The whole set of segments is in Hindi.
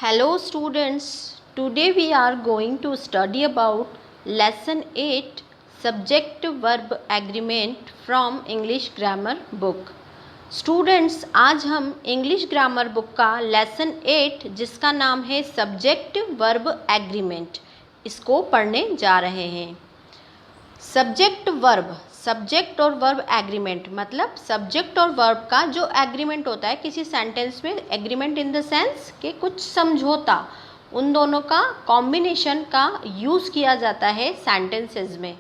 Hello students, today we are going to study about lesson 8 subject verb agreement from English grammar book. Students आज हम इंग्लिश ग्रामर बुक का लेसन 8 जिसका नाम है सब्जेक्ट वर्ब एग्रीमेंट इसको पढ़ने जा रहे हैं। सब्जेक्ट और वर्ब एग्रीमेंट मतलब सब्जेक्ट और वर्ब का जो एग्रीमेंट होता है किसी सेंटेंस में, एग्रीमेंट इन द सेंस कि कुछ समझौता, उन दोनों का कॉम्बिनेशन का यूज़ किया जाता है सेंटेंसेस में।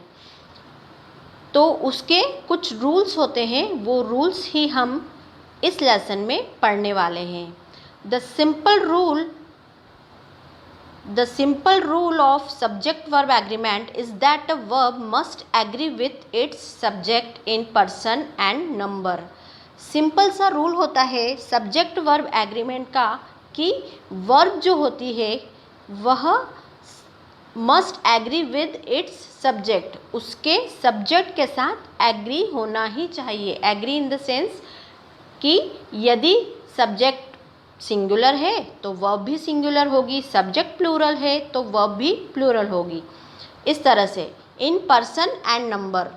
तो उसके कुछ रूल्स होते हैं, वो रूल्स ही हम इस लेसन में पढ़ने वाले हैं। The simple rule of subject verb agreement is that a verb must agree with its subject in person and number. Simple सा रूल होता है सब्जेक्ट वर्ब एग्रीमेंट का कि वर्ब जो होती है वह must agree with its subject, उसके सब्जेक्ट के साथ एग्री होना ही चाहिए। एग्री इन द सेंस कि यदि सब्जेक्ट सिंगुलर है तो वर्ब भी सिंगुलर होगी, सब्जेक्ट प्लूरल है तो वर्ब भी प्लूरल होगी। इस तरह से in person and number,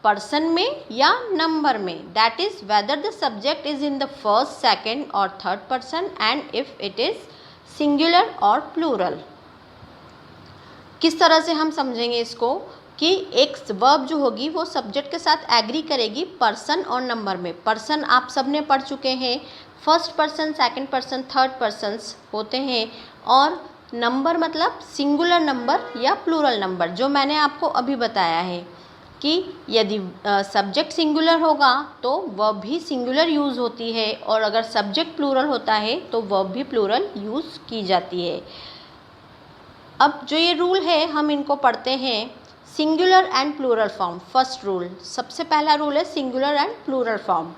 person में या नंबर में, that is whether the subject is in the first, second और third person and if it is singular और प्लूरल। किस तरह से हम समझेंगे इसको कि एक वर्ब जो होगी वो सब्जेक्ट के साथ एग्री करेगी पर्सन और नंबर में। पर्सन आप सब ने पढ़ चुके हैं, first person, second person, third persons होते हैं, और नंबर मतलब सिंगुलर नंबर या प्लूरल नंबर, जो मैंने आपको अभी बताया है कि यदि सब्जेक्ट सिंगुलर होगा तो वर्ब भी सिंगुलर यूज़ होती है, और अगर सब्जेक्ट प्लूरल होता है तो वर्ब भी प्लूरल यूज़ की जाती है। अब जो ये रूल है हम इनको पढ़ते हैं। Singular and plural form, first rule, सबसे पहला रूल है singular and plural form.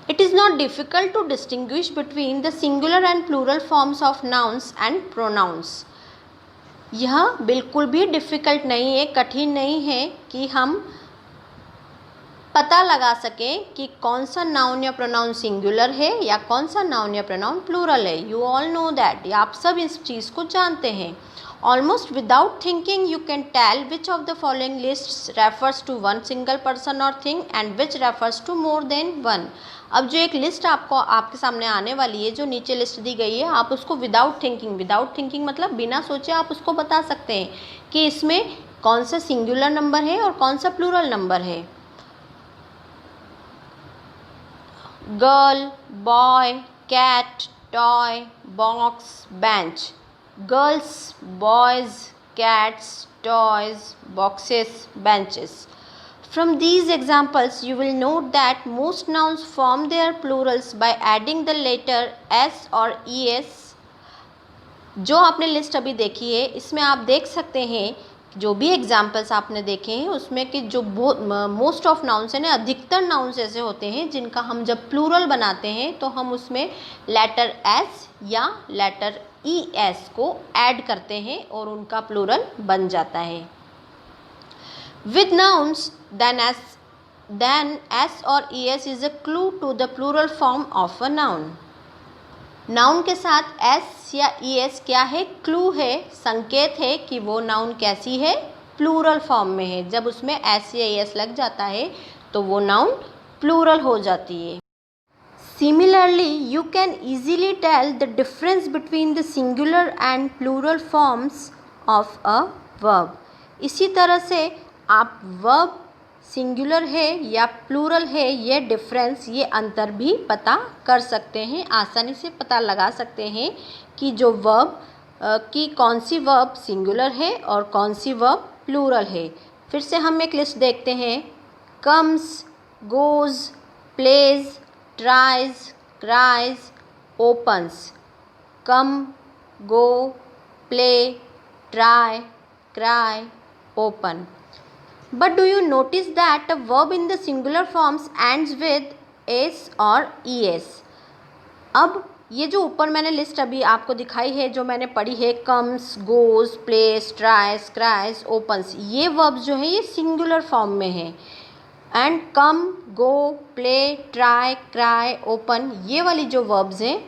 It is not difficult to distinguish between the singular and plural forms of nouns and pronouns. यह बिल्कुल भी डिफ़िकल्ट नहीं है, कठिन नहीं है कि हम पता लगा सकें कि कौन सा नाउन या प्रोनाउन सिंगुलर है या कौन सा नाउन या प्रोनाउन प्लूरल है। यू ऑल नो दैट, आप सब इस चीज़ को जानते हैं। Almost without thinking you can tell which of the following lists refers to one single person or thing and which refers to more than one. अब जो एक लिस्ट आपके सामने आने वाली है, जो नीचे लिस्ट दी गई है, आप उसको विदाउट थिंकिंग मतलब बिना सोचे आप उसको बता सकते हैं कि इसमें कौन सा सिंगुलर नंबर है और कौन सा प्लूरल नंबर है। Girl, boy, cat, toy, box, bench. Girls, boys, cats, toys, boxes, benches. From these examples, you will note that most nouns form their plurals by adding the letter s or es. जो आपने लिस्ट अभी देखी है इसमें आप देख सकते हैं, जो भी एग्जाम्पल्स आपने देखे हैं उसमें कि जो मोस्ट ऑफ नाउन्स हैं ना, अधिकतर नाउन्स ऐसे होते हैं जिनका हम जब प्लूरल बनाते हैं तो हम उसमें लेटर एस या लेटर ई एस को ऐड करते हैं और उनका प्लूरल बन जाता है। विद नाउन्स देन एस और E S is a clue to the plural form of a noun. Noun के साथ एस या ई एस क्या है? क्लू है, संकेत है कि वो नाउन कैसी है, प्लूरल फॉर्म में है। जब उसमें एस या ई एस लग जाता है तो वो नाउन प्लूरल हो जाती है। Similarly, you can easily tell the difference between the singular and plural forms of a verb. इसी तरह से आप verb सिंगुलर है या प्लूरल है, ये डिफरेंस, ये अंतर भी पता कर सकते हैं, आसानी से पता लगा सकते हैं कि जो वर्ब कि कौन सी वर्ब सिंगुलर है और कौन सी वर्ब प्लूरल है। फिर से हम एक लिस्ट देखते हैं। Comes, goes, plays, tries, cries, opens. Come, go, play, try, cry, open. But do you notice that a verb in the singular forms ends with s or es? अब ये जो ऊपर मैंने लिस्ट अभी आपको दिखाई है, जो मैंने पढ़ी है, comes, goes, place, tries, cries, opens, ये वर्ब्स जो है ये सिंगुलर फॉर्म में है। And come, go, play, try, cry, open, ये वाली जो वर्ब्स हैं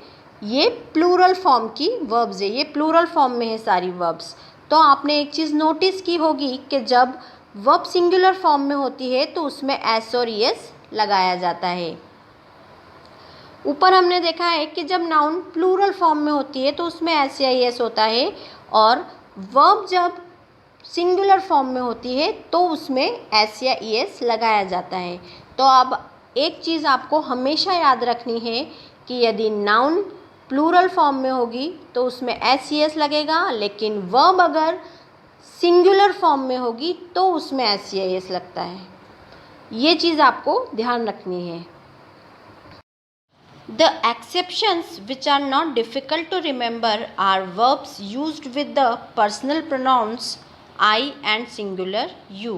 ये प्लूरल फॉर्म की वर्ब्स है, ये प्लूरल फॉर्म में है सारी वर्ब्स। तो आपने एक चीज़ नोटिस की होगी कि जब वर्ब सिंगुलर फॉर्म में होती है तो उसमें एस और ईएस लगाया जाता है। ऊपर हमने देखा है कि जब नाउन प्लूरल फॉर्म में होती है तो उसमें एस या ईएस होता है, और वर्ब जब सिंगुलर फॉर्म में होती है तो उसमें एस या ईएस लगाया जाता है। तो अब एक चीज़ आपको हमेशा याद रखनी है कि यदि नाउन प्लूरल फॉर्म में होगी तो उसमें एस ईएस लगेगा, लेकिन वर्ब अगर सिंगुलर फॉर्म में होगी तो उसमें एस या ईएस लगता है। ये चीज़ आपको ध्यान रखनी है। The exceptions which are not difficult to remember are verbs used with the personal pronouns I and singular you.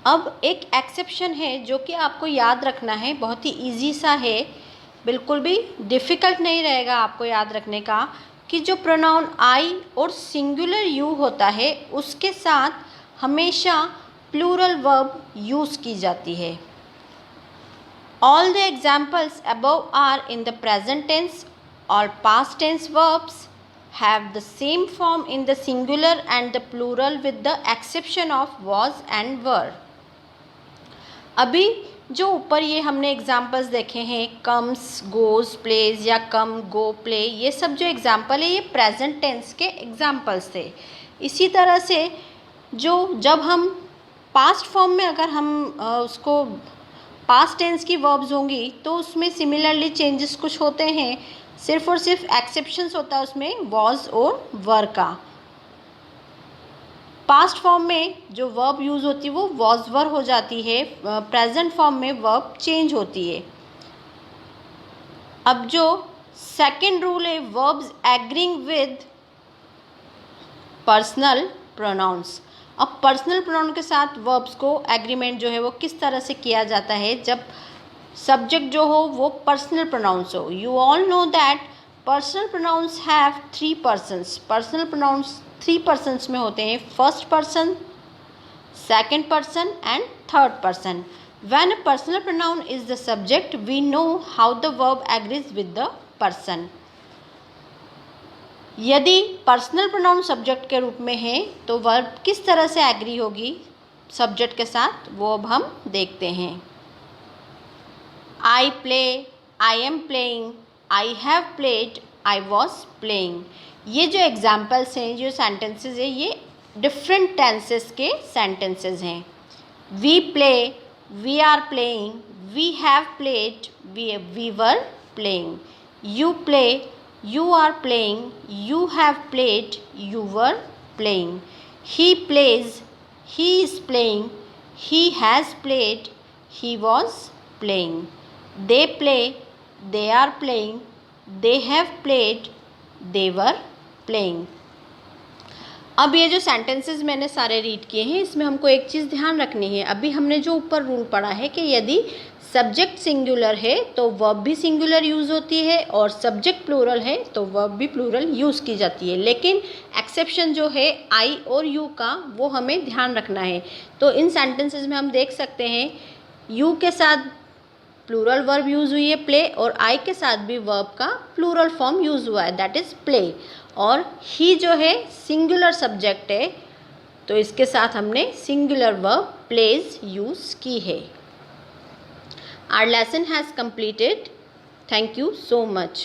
अब एक एक्सेप्शन है जो कि आपको याद रखना है, बहुत ही इजी सा है, बिल्कुल भी डिफ़िकल्ट नहीं रहेगा आपको याद रखने का, कि जो प्रोनाउन I और सिंगुलर you होता है उसके साथ हमेशा प्लूरल वर्ब यूज़ की जाती है। All the examples above are in the present tense. All past tense verbs have the same form in the singular and the plural with the exception of was and were. अभी जो ऊपर ये हमने एग्जाम्पल्स देखे हैं, कम्स, गोज़, प्लेज या कम, गो, प्ले, ये सब जो एग्जाम्पल है ये प्रेजेंट टेंस के एग्जाम्पल्स थे। इसी तरह से जो जब हम पास्ट फॉर्म में अगर हम उसको पास्ट टेंस की वर्ब्स होंगी तो उसमें सिमिलरली चेंजेस कुछ होते हैं, सिर्फ और सिर्फ एक्सेप्शंस होता है उसमें वॉज और वर का। पास्ट फॉर्म में जो वर्ब यूज़ होती है वो वॉज वर हो जाती है, प्रेजेंट फॉर्म में वर्ब चेंज होती है। अब जो सेकंड रूल है, verbs agreeing with personal pronouns. अब पर्सनल प्रोनाउन के साथ वर्ब्स को एग्रीमेंट जो है वो किस तरह से किया जाता है, जब सब्जेक्ट जो हो वो पर्सनल प्रोनाउंस हो। You all know that personal pronouns have 3 persons. Personal pronouns 3 persons में होते हैं, first person, second person and third person. When a personal pronoun is the subject we know how the verb agrees with the person. यदि पर्सनल प्रोनाउन सब्जेक्ट के रूप में है तो वर्ब किस तरह से एग्री होगी सब्जेक्ट के साथ, वो अब हम देखते हैं। I play, I am playing, I have played, I was playing. ये जो एग्जाम्पल्स हैं, जो सेंटेंसेस हैं, ये डिफरेंट टेंसेस के सेंटेंसेस हैं। We play, we are playing, we have played, we were playing. You play, you are playing, you have played, you were playing. He plays, he is playing, he has played, he was playing. They play, they are playing, they have played, they were playing. अब ये जो सेंटेंसेस मैंने सारे रीड किए हैं इसमें हमको एक चीज़ ध्यान रखनी है। अभी हमने जो ऊपर रूल पढ़ा है कि यदि सब्जेक्ट सिंगुलर है तो वर्ब भी सिंगुलर यूज़ होती है, और सब्जेक्ट प्लूरल है तो वर्ब भी प्लूरल यूज़ की जाती है। लेकिन एक्सेप्शन जो है आई और यू का, वो हमें ध्यान रखना है। तो इन सेंटेंसेस में हम देख सकते हैं यू के साथ प्लूरल वर्ब यूज़ हुई है प्ले, और आई के साथ भी वर्ब का प्लूरल फॉर्म यूज़ हुआ है, दैट इज़ प्ले। और ही जो है सिंगुलर सब्जेक्ट है तो इसके साथ हमने सिंगुलर वर्ब प्लेज यूज़ की है। Our lesson has completed. Thank you so much.